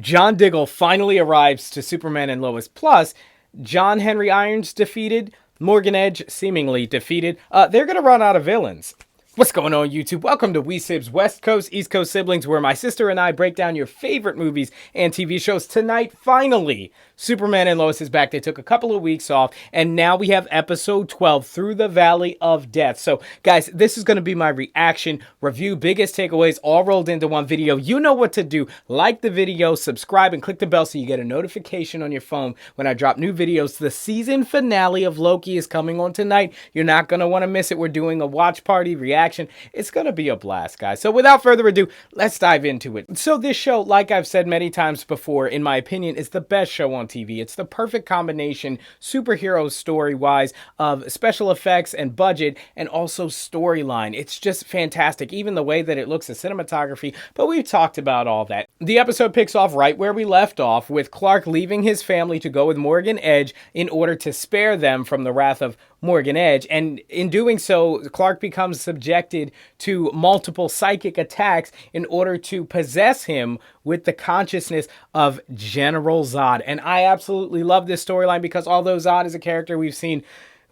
John Diggle finally arrives to Superman and Lois. Plus, John Henry Irons defeated, Morgan Edge seemingly defeated. They're going to run out of villains. What's going on, YouTube? Welcome to SIBZ West Coast, East Coast Siblings, where my sister and I break down your favorite movies and TV shows. Tonight, finally, Superman and Lois is back. They took a couple of weeks off, and now we have episode 12, Through the Valley of Death. So, guys, this is going to be my reaction, review, biggest takeaways, all rolled into one video. You know what to do. Like the video, subscribe, and click the bell so you get a notification on your phone when I drop new videos. The season finale of Loki is coming on tonight. You're not going to want to miss it. We're doing a watch party reaction. It's going to be a blast, guys. So without further ado, let's dive into it. So this show, like I've said many times before, in my opinion, is the best show on TV. It's the perfect combination, superhero story-wise, of special effects and budget, and also storyline. It's just fantastic, even the way that it looks, the cinematography, but we've talked about all that. The episode picks off right where we left off, with Clark leaving his family to go with Morgan Edge in order to spare them from the wrath of Morgan Edge, and in doing so, Clark becomes subjected to multiple psychic attacks in order to possess him with the consciousness of General Zod. And I absolutely love this storyline because although Zod is a character we've seen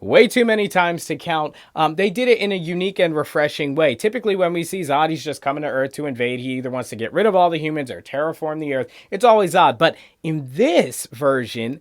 way too many times to count, they did it in a unique and refreshing way. Typically when we see Zod, he's just coming to Earth to invade. He either wants to get rid of all the humans or terraform the Earth. It's always Zod. But in this version,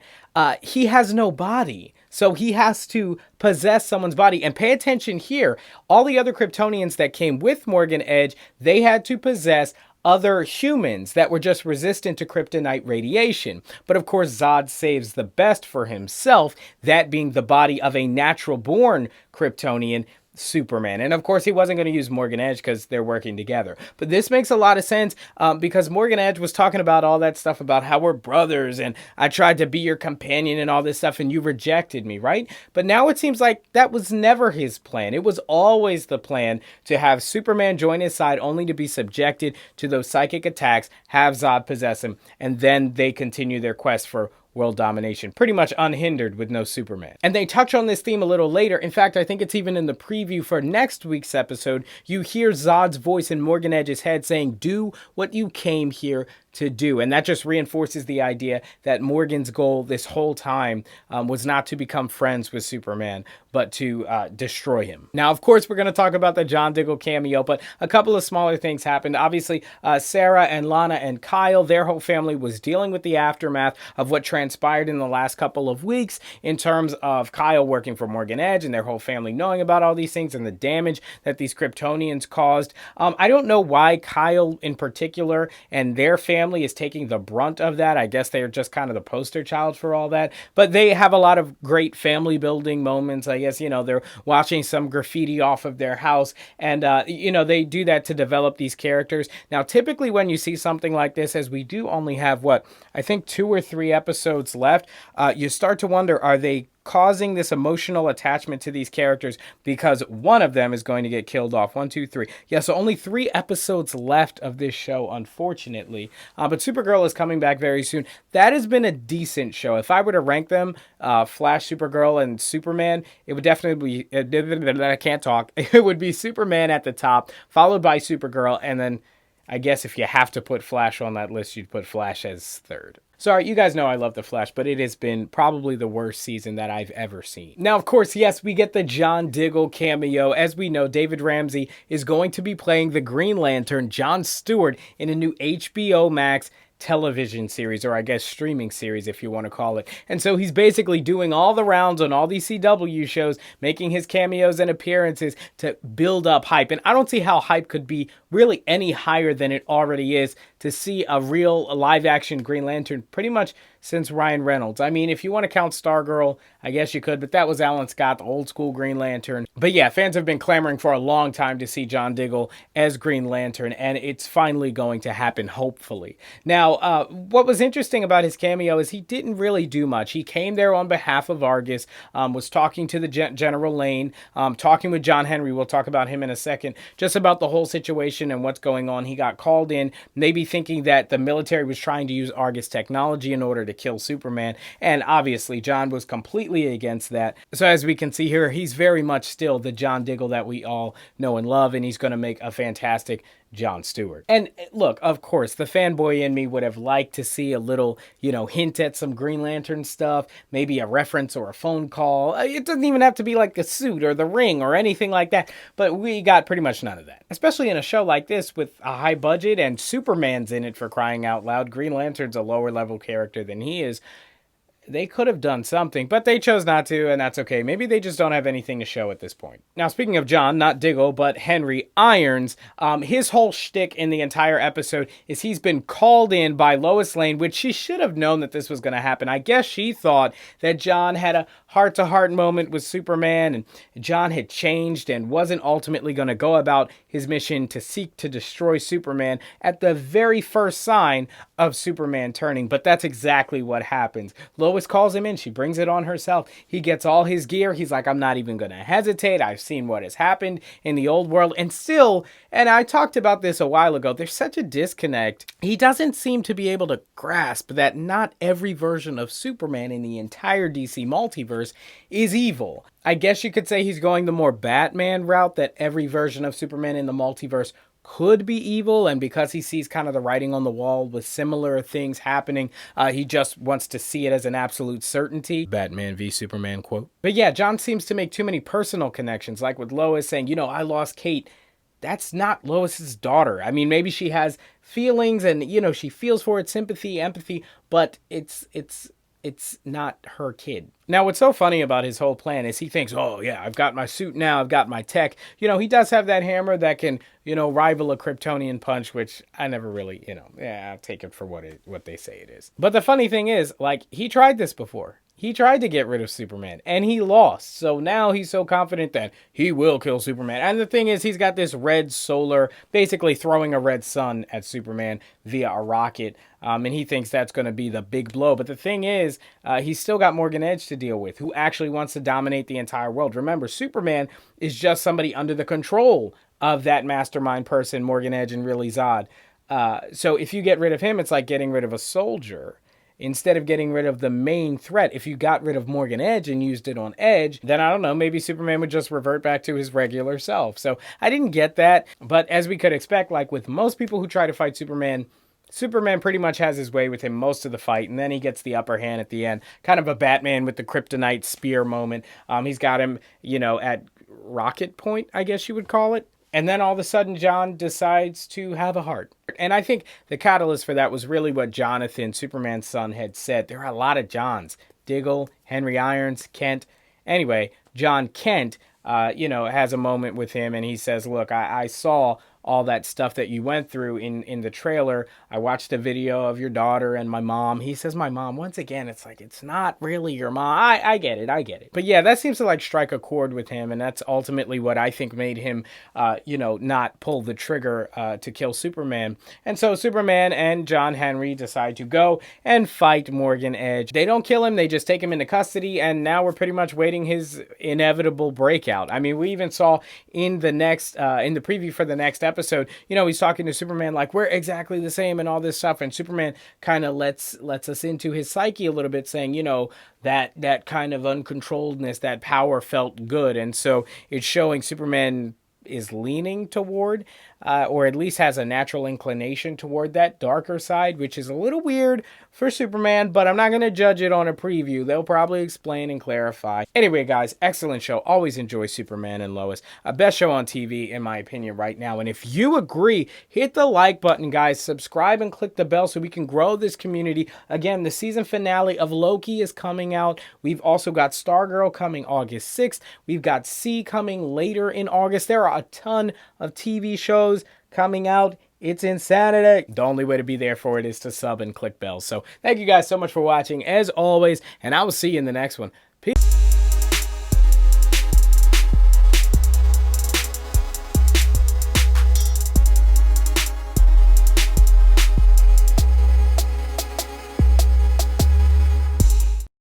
he has no body. So he has to possess someone's body. And pay attention here. All the other Kryptonians that came with Morgan Edge, they had to possess other humans that were just resistant to kryptonite radiation. But of course, Zod saves the best for himself, that being the body of a natural-born Kryptonian, Superman. And of course, he wasn't going to use Morgan Edge because they're working together. But this makes a lot of sense because Morgan Edge was talking about all that stuff about how we're brothers and I tried to be your companion and all this stuff and you rejected me, right? But now it seems like that was never his plan. It was always the plan to have Superman join his side only to be subjected to those psychic attacks, have Zod possess him, and then they continue their quest for world domination, pretty much unhindered with no Superman. And they touch on this theme a little later. In fact, I think it's even in the preview for next week's episode. You hear Zod's voice in Morgan Edge's head saying, "Do what you came here to do." And that just reinforces the idea that Morgan's goal this whole time was not to become friends with Superman, but to destroy him. Now, of course, we're going to talk about the John Diggle cameo, but a couple of smaller things happened. Obviously, Sarah and Lana and Kyle, their whole family was dealing with the aftermath of what transpired in the last couple of weeks in terms of Kyle working for Morgan Edge and their whole family knowing about all these things and the damage that these Kryptonians caused. I don't know why Kyle in particular and their family is taking the brunt of that. I guess they're just kind of the poster child for all that, but they have a lot of great family building moments. I guess, you know, they're watching some graffiti off of their house and, you know, they do that to develop these characters. Now, typically when you see something like this, as we do only have what, I think 2 or 3 episodes left, you start to wonder, are they causing this emotional attachment to these characters because one of them is going to get killed off? 1, 2, 3. Yeah, so only 3 episodes left of this show, unfortunately. But Supergirl is coming back very soon. That has been a decent show. If I were to rank them, Flash, Supergirl, and Superman, it would definitely be, I can't talk, it would be Superman at the top, followed by Supergirl, and then I guess if you have to put Flash on that list, you'd put Flash as third. Sorry, you guys know I love The Flash, but it has been probably the worst season that I've ever seen. Now, of course, yes, we get the John Diggle cameo. As we know, David Ramsey is going to be playing the Green Lantern, John Stewart, in a new HBO Max television series, or I guess streaming series if you want to call it. And so he's basically doing all the rounds on all these CW shows, making his cameos and appearances to build up hype. And I don't see how hype could be really any higher than it already is to see a real live action Green Lantern pretty much since Ryan Reynolds. I mean, if you want to count Stargirl, I guess you could, but that was Alan Scott, the old school Green Lantern. But yeah, fans have been clamoring for a long time to see John Diggle as Green Lantern, and it's finally going to happen, hopefully. Now, what was interesting about his cameo is he didn't really do much. He came there on behalf of Argus, was talking to the General Lane, talking with John Henry, we'll talk about him in a second, just about the whole situation and what's going on. He got called in, maybe thinking that the military was trying to use Argus technology in order to kill Superman, and obviously John was completely against that. So as we can see here, he's very much still the John Diggle that we all know and love, and he's going to make a fantastic Jon Stewart. And look, of course, the fanboy in me would have liked to see a little, hint at some Green Lantern stuff, maybe a reference or a phone call. It doesn't even have to be like the suit or the ring or anything like that, but we got pretty much none of that. Especially in a show like this with a high budget and Superman's in it, for crying out loud. Green Lantern's a lower level character than he is. They could have done something, but they chose not to, and that's okay. Maybe they just don't have anything to show at this point. Now, speaking of John, not Diggle, but Henry Irons, his whole shtick in the entire episode is he's been called in by Lois Lane, which she should have known that this was going to happen. I guess she thought that John had a heart-to-heart moment with Superman, and John had changed and wasn't ultimately going to go about his mission to seek to destroy Superman at the very first sign of Superman turning. But that's exactly what happens. Lois calls him in. She brings it on herself. He gets all his gear. He's like, I'm not even going to hesitate. I've seen what has happened in the old world. And still, and I talked about this a while ago, there's such a disconnect. He doesn't seem to be able to grasp that not every version of Superman in the entire DC multiverse is evil. I guess you could say he's going the more Batman route, that every version of Superman in the multiverse could be evil, and because he sees kind of the writing on the wall with similar things happening, he just wants to see it as an absolute certainty. Batman v Superman quote. But yeah, John seems to make too many personal connections, like with Lois saying, I lost Kate. That's not Lois's daughter. I mean, maybe she has feelings and, she feels for it, sympathy, empathy, but it's not her kid. Now, what's so funny about his whole plan is he thinks, oh yeah, I've got my suit now, I've got my tech. He does have that hammer that can, rival a Kryptonian punch, which I never really, I'll take it for what they say it is. But the funny thing is, he tried this before. He tried to get rid of Superman, and he lost. So now he's so confident that he will kill Superman. And the thing is, he's got this red solar, basically throwing a red sun at Superman via a rocket. And he thinks that's going to be the big blow. But the thing is, he's still got Morgan Edge to deal with, who actually wants to dominate the entire world. Remember, Superman is just somebody under the control of that mastermind person, Morgan Edge and Really Zod. So if you get rid of him, it's like getting rid of a soldier. Instead of getting rid of the main threat, if you got rid of Morgan Edge and used it on Edge, then I don't know, maybe Superman would just revert back to his regular self. So I didn't get that, but as we could expect, like with most people who try to fight Superman, Superman pretty much has his way with him most of the fight, and then he gets the upper hand at the end. Kind of a Batman with the kryptonite spear moment. He's got him, at rocket point, I guess you would call it. And then all of a sudden, John decides to have a heart. And I think the catalyst for that was really what Jonathan, Superman's son, had said. There are a lot of Johns. Diggle, Henry Irons, Kent. Anyway, John Kent, has a moment with him, and he says, look, I saw all that stuff that you went through in the trailer. I watched a video of your daughter and my mom. He says my mom. Once again, it's like, it's not really your mom. I get it. But yeah, that seems to strike a chord with him, and that's ultimately what I think made him, not pull the trigger to kill Superman. And so Superman and John Henry decide to go and fight Morgan Edge. They don't kill him. They just take him into custody, and now we're pretty much waiting his inevitable breakout. I mean, we even saw in the preview for the next episode, he's talking to Superman like, we're exactly the same and all this stuff, and Superman kind of lets us into his psyche a little bit, saying, that kind of uncontrolledness, that power felt good. And so it's showing Superman is leaning toward, or at least has a natural inclination toward that darker side, which is a little weird for Superman, but I'm not going to judge it on a preview. They'll probably explain and clarify. Anyway, guys, excellent show. Always enjoy Superman and Lois. Best show on TV, in my opinion, right now. And if you agree, hit the like button, guys. Subscribe and click the bell so we can grow this community. Again, the season finale of Loki is coming out. We've also got Stargirl coming August 6th. We've got C coming later in August. There are a ton of TV shows coming out. It's insanity. The only way to be there for it is to sub and click bells. So thank you guys so much for watching, as always, and I will see you in the next one. Peace.